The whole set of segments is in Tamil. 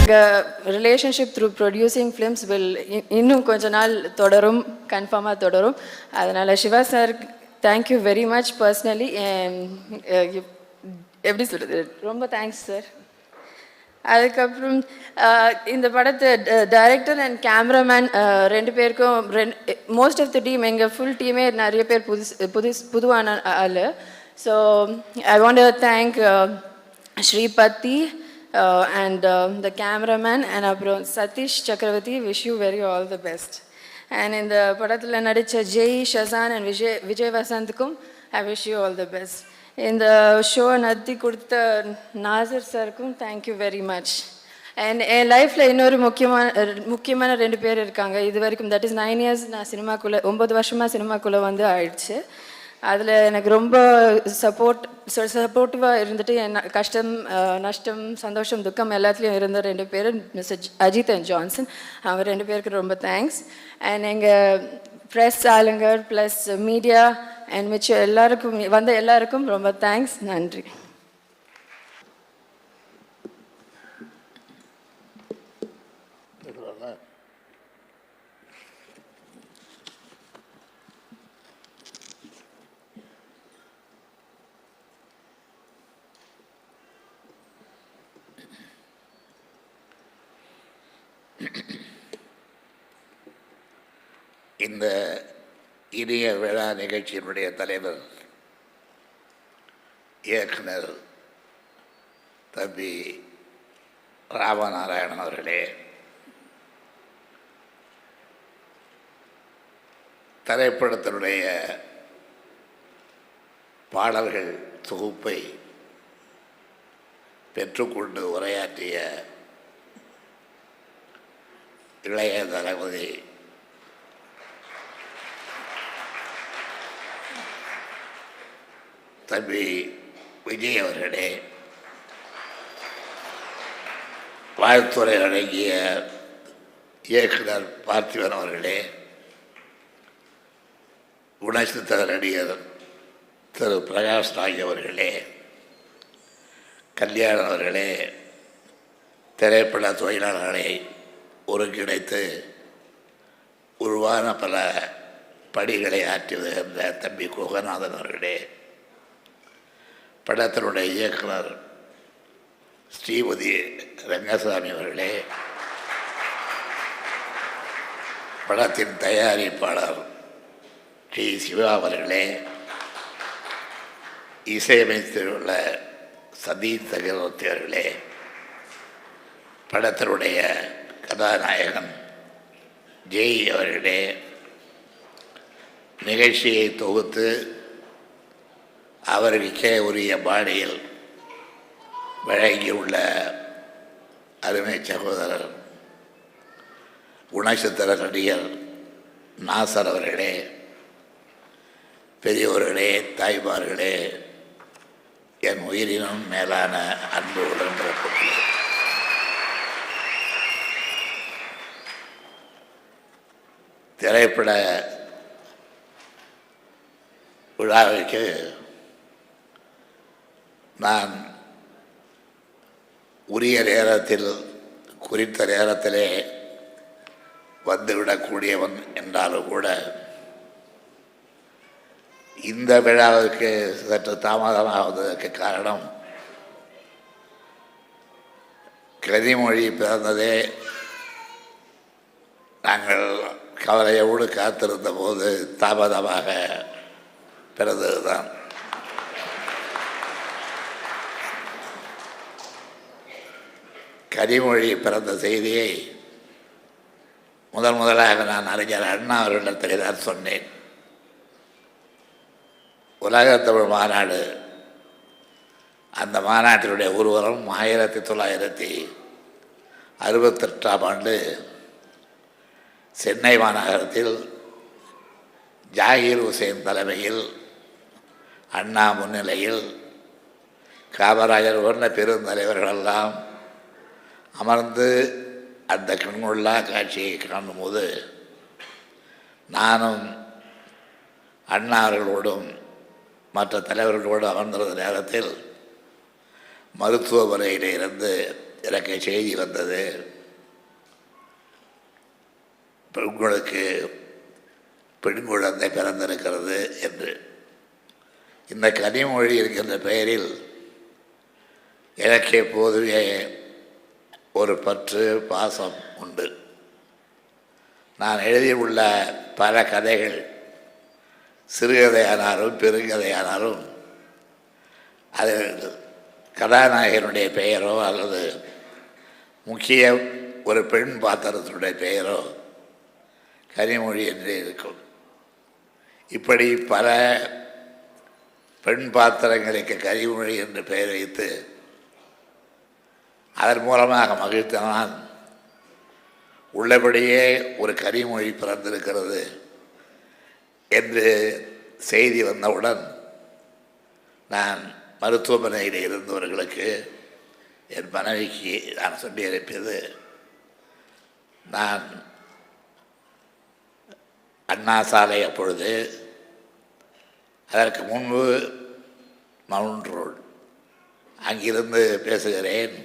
எங்கள் ரிலேஷன்ஷிப் த்ரூ ப்ரொடியூசிங் ஃபிலிம்ஸ் இன்னும் கொஞ்ச நாள் தொடரும், கன்ஃபார்மாக தொடரும். அதனால் Siva sir thank you very much personally. எப்படி சொல்கிறது, ரொம்ப தேங்க்ஸ் சார். அதுக்கப்புறம் இந்த படத்தை டைரக்டர் அண்ட் கேமராமேன் ரெண்டு பேருக்கும் மோஸ்ட் ஆஃப் த டீம், எங்கள் ஃபுல் டீமே நிறைய பேர் புதுவான ஆள். So I want to thank Sripathi and the cameraman and அப்புறம் Sathish Chakravarthy. Wish you very all the best. And இந்த படத்தில் நடித்த ஜெய், ஷசான் அண்ட் விஜய் வசந்துக்கும் I wish you all the best. இந்த ஷோ நடத்தி கொடுத்த நாசர் சாருக்கும் தேங்க்யூ வெரி மச். அண்ட் என் லைஃப்பில் இன்னொரு முக்கியமான ரெண்டு பேர் இருக்காங்க. இது வரைக்கும் தட் இஸ் 9 years நான் சினிமாக்குள்ளே, 9 வருஷமாக சினிமாக்குள்ளே ஆயிடுச்சு. அதில் எனக்கு ரொம்ப சப்போர்ட்டிவாக இருந்துட்டு என் கஷ்டம், நஷ்டம், சந்தோஷம், துக்கம் எல்லாத்துலேயும் இருந்த ரெண்டு பேர் மிஸ்டர் அஜித் அண்ட் ஜான்சன். அவங்க ரெண்டு பேருக்கு ரொம்ப தேங்க்ஸ். அண்ட் எங்கள் ப்ரெஸ் ஆளுங்க ப்ளஸ் மீடியா அண்ட் மிச்சம் எல்லாருக்கும் ரொம்ப தேங்க்ஸ். நன்றி. இந்த இனிய விழா நிகழ்ச்சியினுடைய தலைவர் இயக்குனர் தம்பி ராமநாராயணன் அவர்களே, திரைப்படத்தினுடைய பாடல்கள் தொகுப்பை பெற்றுக்கொண்டு உரையாற்றிய இளைய தளபதி தம்பி விஜய் அவர்களே, வாழ்த்துறை வழங்கிய இயக்குனர் பார்த்திபன் அவர்களே, குணச்சித்திர நடிகர் திரு பிரகாஷ் ராஜ் அவர்களே, கல்யாணம் அவர்களே, திரைப்பட தொழிலாளர்களை ஒருங்கிணைத்து உருவான பல பணிகளை ஆற்றி வருகின்ற தம்பி குகநாதன் அவர்களே, படத்தினுடைய இயக்குனர் ஸ்ரீமதி ரங்கசாமி அவர்களே, படத்தின் தயாரிப்பாளர் டி சிவா அவர்களே, இசையமைத்துள்ள சதீஷ் சக்கரவர்த்தி அவர்களே, படத்தினுடைய கதாநாயகன் ஜெய் அவர்களே, நிகழ்ச்சியை தொகுத்து அவர்களுக்கே உரிய பாணியில் வழங்கியுள்ள அருமை சகோதரர் குணச்சித்திர நடிகர் நாசர் அவர்களே, பெரியோர்களே, தாய்மார்களே, என் உயிரினும் மேலான அன்பு உடன்பிறப்புகளே, திரைப்பட விழாவிற்கு நான் உரிய நேரத்தில் குறித்த நேரத்திலே வந்துவிடக்கூடியவன் என்றாலும் கூட இந்த விழாவுக்கு சற்று தாமதமாவதற்கு காரணம், கனிமொழி பிறந்ததே நாங்கள் கவலையோடு காத்திருந்த போது தாமதமாக பிறந்ததுதான். கனிமொழி பிறந்த செய்தியை முதலாக நான் அறிஞர் அண்ணா அவர்களிடத்திலே தான் சொன்னேன். உலகத் தமிழ் மாநாடு, அந்த மாநாட்டினுடைய ஊர்வலம் 1968ஆம் ஆண்டு சென்னை மாநகரத்தில் ஜாகிர் ஹுசேன் தலைமையில், அண்ணா முன்னிலையில், காமராஜர் போன்ற பெருந்தலைவர்களெல்லாம் அமர்ந்து அந்த கண்கொள்ளா காட்சியை காணும்போது நானும் அண்ணா அவர்களோடும் மற்ற தலைவர்களோடு அமர்ந்திருந்த நேரத்தில் மருத்துவமனையில் இருந்து எனக்கு செய்தி வந்தது, உங்களுக்கு பெண் குழந்தை பிறந்திருக்கிறது என்று. இந்த கனிமொழி என்கின்ற பெயரில் எனக்கு எப்போதுமே ஒரு பற்று பாசம் உண்டு. நான் எழுதியுள்ள பல கதைகள் சிறுகதையானாலும் பெருங்கதையானாலும் அது கதாநாயகனுடைய பெயரோ அல்லது முக்கிய ஒரு பெண் பாத்திரத்தினுடைய பெயரோ கனிமொழி என்றே இருக்கும். இப்படி பல பெண் பாத்திரங்களுக்கு கனிமொழி என்று பெயர் வைத்து அதன் மூலமாக மகிழ்த்தனால் உள்ளபடியே ஒரு கனிமொழி பிறந்திருக்கிறது என்று செய்தி வந்தவுடன் நான் மருத்துவமனையில் இருந்தவர்களுக்கு என் மனைவிக்கு நான் சொல்லி அனுப்பியது, நான் அண்ணா சாலை அப்பொழுது, அதற்கு முன்பு மவுண்ட் ரோடு, அங்கிருந்து பேசுகிறேன்.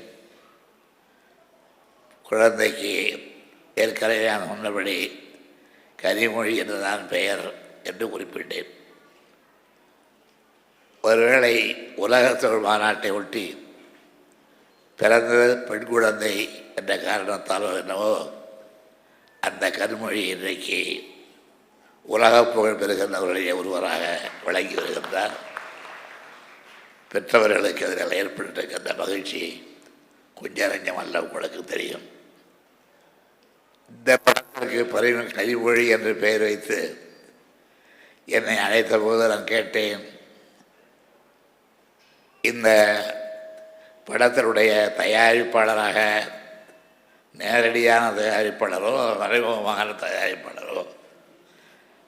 குழந்தைக்கு ஏற்கனவே நான் சொன்னபடி கனிமொழி என்றுதான் பெயர் என்று குறிப்பிட்டேன். ஒருவேளை உலக தமிழ் மாநாட்டை ஒட்டி பிறந்த பெண் குழந்தை என்ற காரணத்தாலோ என்னவோ அந்த கனிமொழி இன்றைக்கு உலக புகழ் பெறுகின்றவர்களுடைய ஒருவராக விளங்கி வருகின்றார். பெற்றவர்களுக்கு அதில் ஏற்பட்டிருக்கின்ற மகிழ்ச்சி கொஞ்சம் நஞ்சம் அல்ல, உங்களுக்கு தெரியும். இந்த படத்திற்கு கனிமொழி என்று பெயர் வைத்து என்னை அழைத்த போது நான் கேட்டேன், இந்த படத்தினுடைய தயாரிப்பாளராக நேரடியான தயாரிப்பாளரோ மறைமுகமான தயாரிப்பாளரோ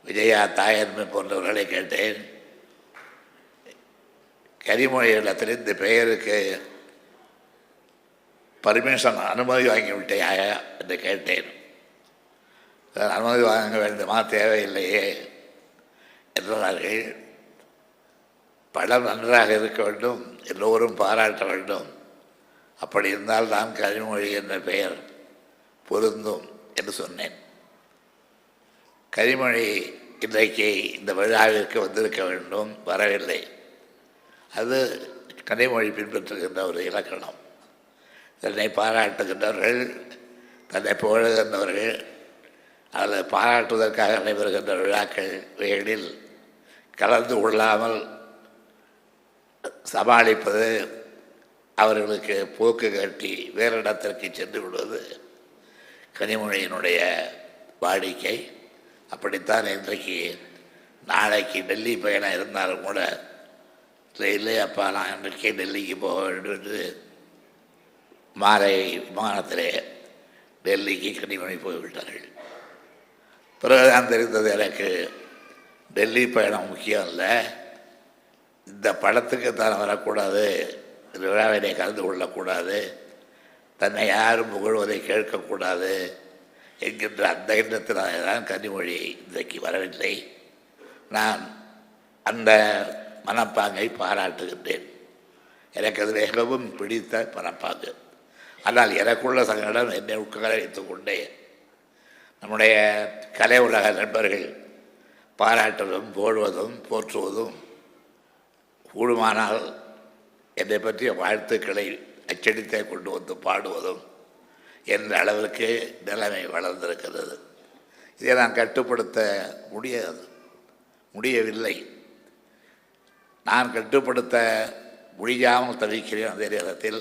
விஜயா தாயன்மை போன்றவர்களை கேட்டேன். கனிமொழி இடத்தில் இந்த பெயருக்கு பர்மிஷன் அனுமதி வாங்கிவிட்டேயா என்று கேட்டேன். அனுமதி வாங்க வேண்டுமா, தேவையில்லையே என்றார்கள். படம் நன்றாக இருக்க வேண்டும், எல்லோரும் பாராட்ட வேண்டும், அப்படி இருந்தால் தான் கனிமொழி என்ற பெயர் பொருந்தும் என்று சொன்னேன். கனிமொழி இன்றைக்கு இந்த விழாவிற்கு வந்திருக்க வேண்டும், வரவில்லை. அது கனிமொழி பின்பற்றுகின்ற ஒரு இலக்கணம். தன்னை பாராட்டுகின்றவர்கள், தன்னை புகழுகின்றவர்கள் அல்லது பாராட்டுவதற்காக நடைபெறுகின்ற விழாக்கள் இவைகளில் கலந்து கொள்ளாமல் சமாளிப்பது, அவர்களுக்கு போக்கு காட்டி வேறு இடத்திற்கு சென்று விடுவது கனிமொழியினுடைய வாடிக்கை. அப்படித்தான் இன்றைக்கு நாளைக்கு டெல்லி பயணம் இருந்தாலும் கூட இல்லை அப்பா நான் இன்றைக்கே டெல்லிக்கு போக வேண்டும் என்று மாலை விமானத்திலே டெல்லிக்கு கனிமொழி போய்விட்டார்கள். பிறகுதான் தெரிந்தது எனக்கு டெல்லி பயணம் முக்கியம் இல்லை, இந்த படத்துக்கு தான் வரக்கூடாது, இந்த விழாவினை கலந்து கொள்ளக்கூடாது, தன்னை யாரும் புகழ்வதை கேட்கக்கூடாது என்கின்ற அந்த எண்ணத்தினாலே தான் கனிமொழி இன்றைக்கு வரவில்லை. நான் அந்த மனப்பாங்கை பாராட்டுகின்றேன். எனக்கு அது மிகவும் பிடித்த மனப்பாங்கு. ஆனால் எனக்குள்ள சங்கடம் என்னை உட்கார வைத்துக் கொண்டே நம்முடைய கலை உலக நண்பர்கள் பாராட்டுவதும் போடுவதும் போற்றுவதும் கூடுமானால் என்னை பற்றிய வாழ்த்துக்களை அச்சடித்தே கொண்டு வந்து பாடுவதும் என்ற அளவிற்கு நிலைமை வளர்ந்திருக்கிறது. இதை நான் கட்டுப்படுத்த முடியவில்லை. நான் கட்டுப்படுத்த முடியாமல் தவிக்கிறேன். அதே நேரத்தில்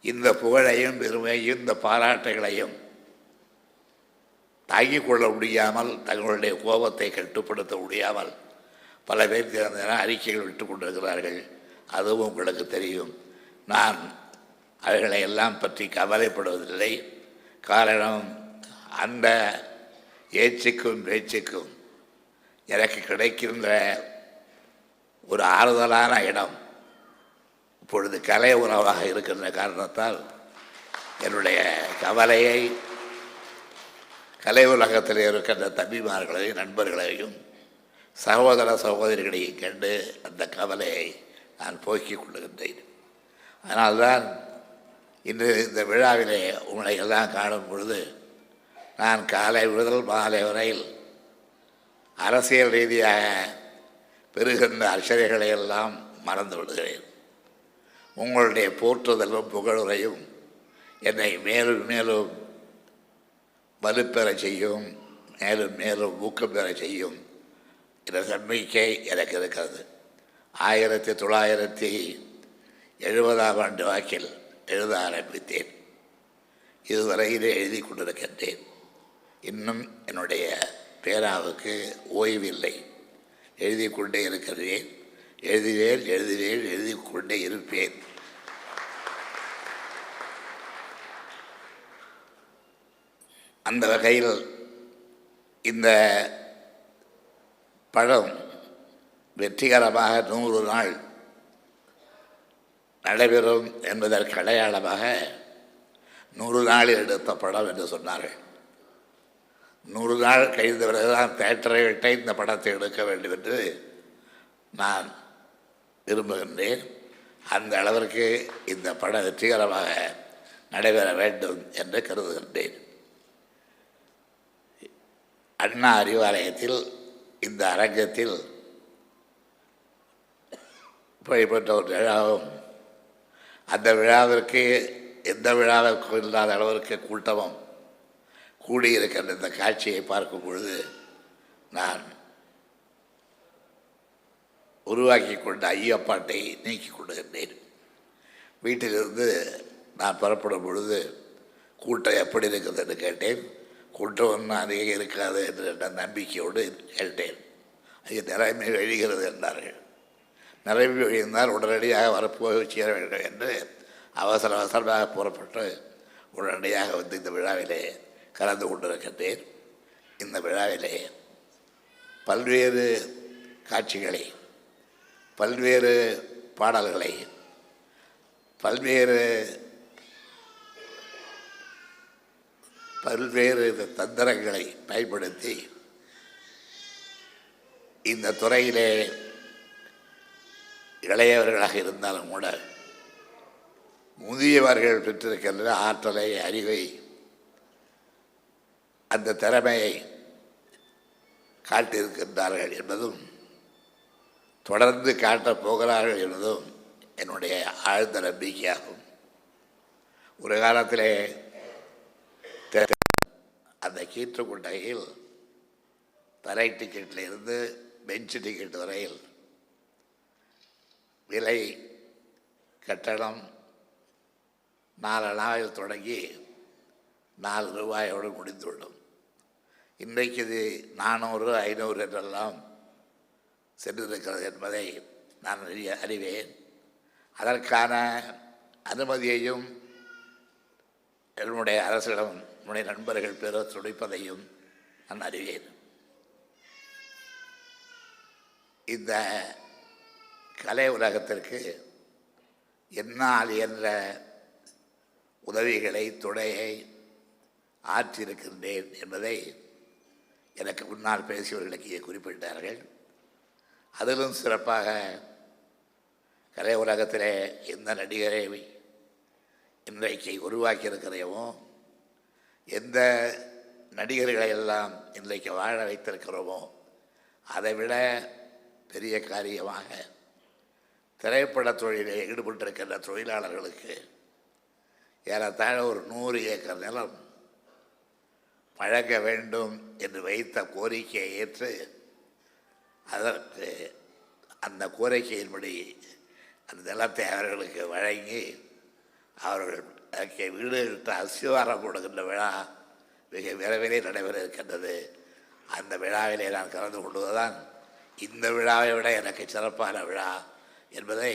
இந்த புகழையும் பெருமையும் இந்த பாராட்டுகளையும் தாங்கிக் கொள்ள முடியாமல், தங்களுடைய கோபத்தை கட்டுப்படுத்த முடியாமல் பல பேர் திறந்த அறிக்கைகள் விட்டு கொண்டிருக்கிறார்கள். அதுவும் உங்களுக்கு தெரியும். நான் அவைகளை எல்லாம் பற்றி கவலைப்படுவதில்லை. காரணம், அந்த ஏச்சுக்கும் பேச்சுக்கும் எனக்கு கிடைக்கின்ற ஒரு ஆறுதலான இடம் இப்பொழுது கலை உறவாக இருக்கின்ற காரணத்தால் என்னுடைய கவலையை கலை உலகத்தில் இருக்கின்ற தம்பிமார்களையும் நண்பர்களையும் சகோதர சகோதரிகளையும் கண்டு அந்த கவலையை நான் போக்கிக் கொள்ளுகின்றேன். அதனால்தான் இன்று இந்த விழாவிலே உங்களை எல்லாம் காணும் பொழுது நான் காலை முதல் மாலை வரையில் அரசியல் ரீதியாக பெறுகின்ற அர்ச்சனைகளை எல்லாம் மறந்து விடுகிறேன். உங்களுடைய போற்றுதலும் புகழுரையும் என்னை மேலும் மேலும் வலுப்பெற செய்யும், மேலும் மேலும் ஊக்கம் பெற செய்யும் என்ற நம்பிக்கை எனக்கு இருக்கிறது. 1970ஆம் ஆண்டு வாக்கில் எழுத ஆரம்பித்தேன். இதுவரையிலே எழுதி கொண்டிருக்கின்றேன். இன்னும் என்னுடைய பேனாவுக்கு ஓய்வில்லை. எழுதி கொண்டே இருக்கிறேன். எழுதி கொண்டே இருப்பேன். அந்த வகையில் இந்த படம் வெற்றிகரமாக 100 நாள் நடைபெறும் என்பதற்கு அடையாளமாக 100 நாளில் எடுத்த படம் என்று சொன்னார்கள். 100 நாள் கழிந்த பிறகுதான் தேட்டரை விட்டு இந்த படத்தை எடுக்க வேண்டும் என்று நான் விரும்புகின்றேன். அந்த அளவிற்கு இந்த படம் வெற்றிகரமாக நடைபெற வேண்டும் என்று கருதுகின்றேன். அண்ணா அறிவாலயத்தில் இந்த அரங்கத்தில் இப்படிப்பட்ட ஒரு விழாவும், அந்த விழாவிற்கு எந்த விழாவிற்கும் இல்லாத அளவிற்கு கூட்டமும் கூடியிருக்கின்ற இந்த காட்சியை பார்க்கும் பொழுது நான் உருவாக்கி கொண்ட ஐயப்பாட்டை நீக்கி கொண்டுகின்றேன். வீட்டிலிருந்து நான் புறப்படும் பொழுது கூட்டம் எப்படி இருக்குது என்று கேட்டேன். கூட்டம் ஒன்றும் அதிகம் இருக்காது என்ற நம்பிக்கையோடு கேட்டேன். அது நிலைமை எழுகிறது என்றார்கள். நிலைமை எழுந்தால் உடனடியாக வரப்போய் சேர வேண்டும் என்று அவசரமாக புறப்பட்டு உடனடியாக வந்து இந்த விழாவிலே கலந்து கொண்டிருக்கின்றேன். இந்த விழாவிலே பல்வேறு காட்சிகளை, பல்வேறு பாடல்களை, பல்வேறு தந்திரங்களை பயன்படுத்தி இந்த துறையிலே இளையவர்களாக இருந்தாலும் கூட முதியவர்கள் பெற்றிருக்கின்ற ஆற்றலை, அறிவை, அந்த திறமையை காட்டியிருக்கின்றார்கள் என்பதும் தொடர்ந்து காட்டப் போகிறார்கள் என்பதும் என்னுடைய ஆழ்ந்த நம்பிக்கையாகும். ஒரு காலத்திலே அந்த கீற்று கொட்டகையில் தரை டிக்கெட்டில் இருந்து பெஞ்சு டிக்கெட் வரையில் விலை கட்டணம் 4 நாளில் தொடங்கி 4 ரூபாயோடு முடிந்துவிடும். இன்றைக்கு இது 400, 500 என்றெல்லாம் சென்றிருக்கிறது என்பதை நான் அறிவேன். அதற்கான அனுமதியையும் என்னுடைய அரசிடம் என்னுடைய நண்பர்கள் பெற துடிப்பதையும் நான் அறிவேன். இந்த கலை உலகத்திற்கு என்னால் என்ற உதவிகளை, துணையை ஆற்றியிருக்கின்றேன் என்பதை எனக்கு முன்னால் பேசியவர்களுக்கு குறிப்பிட்டார்கள். அதிலும் சிறப்பாக கலை உலகத்திலே எந்த நடிகரை இன்றைக்கு உருவாக்கியிருக்கிறோமோ, எந்த நடிகர்களை எல்லாம் இன்றைக்கு வாழ வைத்திருக்கிறோமோ, அதைவிட பெரிய காரியமாக திரைப்பட தொழிலில் ஈடுபட்டிருக்கின்ற தொழிலாளர்களுக்கு ஏறத்தாழ ஒரு 100 ஏக்கர் நிலம் வழங்க வேண்டும் என்று வைத்த கோரிக்கையை ஏற்று அதற்கு அந்த கோரிக்கையின்படி அந்த நிலத்தை அவர்களுக்கு வழங்கி அவர்கள் அதற்கு வீடு இட்டு அஸ்திவாரம் போடுகின்ற விழா மிக விரைவிலே நடைபெற இருக்கின்றது. அந்த விழாவிலே நான் கலந்து கொள்வதுதான் இந்த விழாவை விட எனக்கு சிறப்பான விழா என்பதை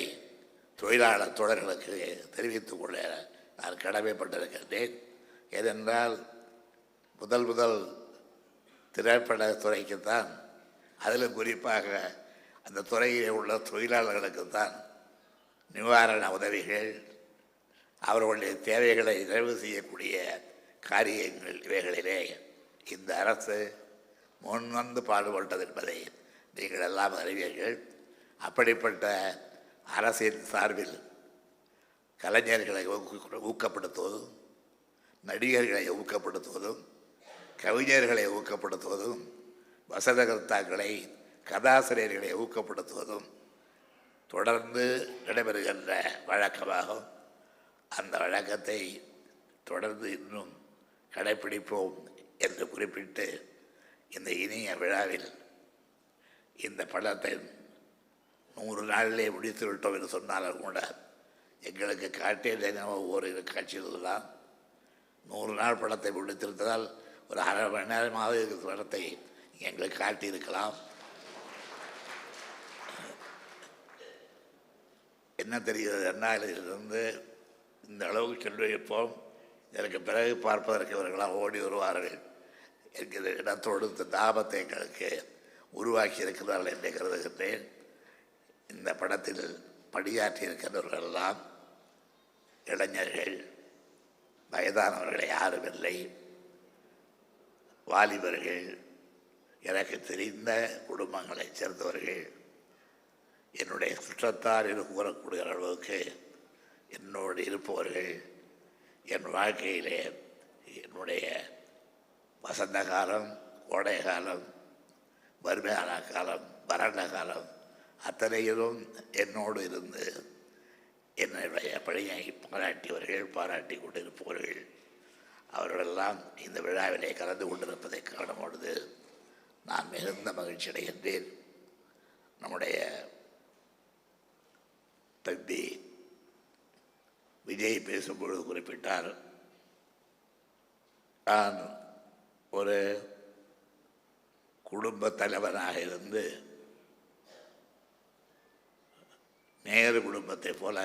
தொழிலாளர் தோழர்களுக்கு தெரிவித்துக் கொள்ள நான் கடமைப்பட்டிருக்கின்றேன். ஏனென்றால் முதல் திரைப்பட துறைக்குத்தான், அதிலும் குறிப்பாக அந்த துறையிலே உள்ள தொழிலாளர்களுக்குத்தான் நிவாரண உதவிகள், அவர்களுடைய தேவைகளை நிறைவு செய்யக்கூடிய காரியங்கள் இவைகளிலே இந்த அரசு முன்வந்து பாடுபட்டது என்பதை நீங்கள் எல்லாம் அறிவீர்கள். அப்படிப்பட்ட அரசின் சார்பில் கலைஞர்களை ஊக்கப்படுத்துவதும், நடிகர்களை ஊக்கப்படுத்துவதும், கவிஞர்களை ஊக்கப்படுத்துவதும், வசனகர்த்தாக்களை, கதாசிரியர்களை ஊக்கப்படுத்துவதும் தொடர்ந்து நடைபெறுகின்ற வழக்கமாகும். அந்த வழக்கத்தை தொடர்ந்து இன்னும் கடைப்பிடிப்போம் என்று குறிப்பிட்டு இந்த இனிய விழாவில் இந்த படத்தை 100 நாளிலே முடித்து விட்டோம் என்று சொன்னாலும் கூட எங்களுக்கு காட்டிய தினம் ஒவ்வொரு காட்சியில் தான் 100 நாள் படத்தை முடித்திருந்ததால் ஒரு அரை மணி நேரமாக இருக்கிற படத்தை எங்களுக்கு காட்டியிருக்கலாம். என்ன தெரிகிறது, என்னாலிருந்து இந்த அளவுக்கு சென்றிருப்போம், எனக்கு பிறகு பார்ப்பதற்கு இவர்களாக ஓடி வருவார்கள் என்கிற இடத்தோடு இந்த தாபத்தை எங்களுக்கு உருவாக்கி இருக்கிறார்கள் என்று கருதுகின்றேன். இந்த படத்தில் பணியாற்றி இருக்கின்றவர்களெல்லாம் இளைஞர்கள், வயதானவர்களை யாரும் இல்லை, வாலிபர்கள், எனக்கு தெரிந்த குடும்பங்களைச் சேர்ந்தவர்கள், என்னுடைய சுற்றத்தார் என்று கூறக்கூடிய அளவுக்கு என்னோடு இருப்பவர்கள், என் வாழ்க்கையிலே என்னுடைய வசந்த காலம், கோடை காலம், வறுமையான காலம், வறண்ட காலம் அத்தனையிலும் என்னோடு இருந்து என்னுடைய பணியை பாராட்டி கொண்டிருப்பவர்கள் அவர்களெல்லாம் இந்த விழாவிலே கலந்து கொண்டிருப்பதை காணும்பொழுது நான் மிகுந்த மகிழ்ச்சி அடைகின்றேன். நம்முடைய தம்பி விஜய் பேசும்பொழுது குறிப்பிட்டார், நான் ஒரு குடும்ப தலைவனாக இருந்து நேரு குடும்பத்தை போல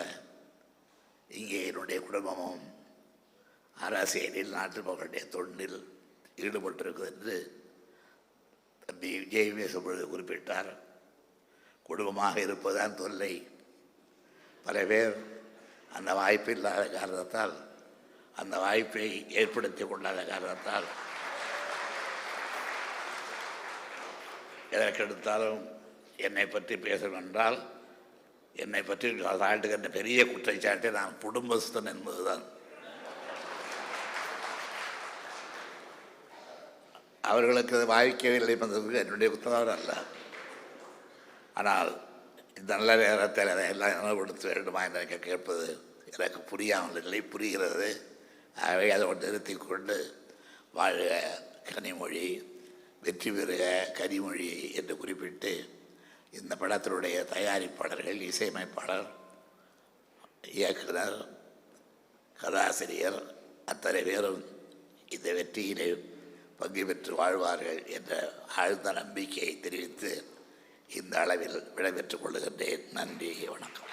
இங்கே என்னுடைய குடும்பமும் அரசியலில் நாட்டு மக்களுடைய தொண்டில் ஈடுபட்டிருக்குது என்று தம்பி விஜய் பேசும்பொழுது குறிப்பிட்டார். குடும்பமாக இருப்பதுதான் தொல்லை. பல பேர் அந்த வாய்ப்பு இல்லாத காரணத்தால், அந்த வாய்ப்பை ஏற்படுத்தி கொண்டாத காரணத்தால் எதற்கெடுத்தாலும் என்னை பற்றி பேசணும் என்றால் என்னை பற்றி சாட்டுகின்ற பெரிய குற்றச்சாட்டை நான் குடும்பஸ்தன் என்பதுதான். அவர்களுக்கு அது வாய்க்கவில்லை என்பதற்கு என்னுடைய குற்றவாளர் அல்ல. ஆனால் இந்த நல்ல நேரத்தில் அதை எல்லாம் நினைவுபடுத்த வேண்டுமா என்று கேட்பது எனக்கு புரியாமல் இல்லை, புரிகிறது. ஆகவே அதை நிறுத்தி கொண்டு வாழ்க கனிமொழி, வெற்றி பெறுக கனிமொழி என்று குறிப்பிட்டு இந்த படத்தினுடைய தயாரிப்பாளர்கள், இசையமைப்பாளர், இயக்குனர், கதாசிரியர் அத்தனை பேரும் இந்த வெற்றியிலே பங்கு பெற்று வாழ்வார்கள் என்ற ஆழ்ந்த நம்பிக்கையை தெரிவித்து இந்த அளவில் விடைபெற்றுக் கொள்ளுகின்றேன். நன்றி, வணக்கம்.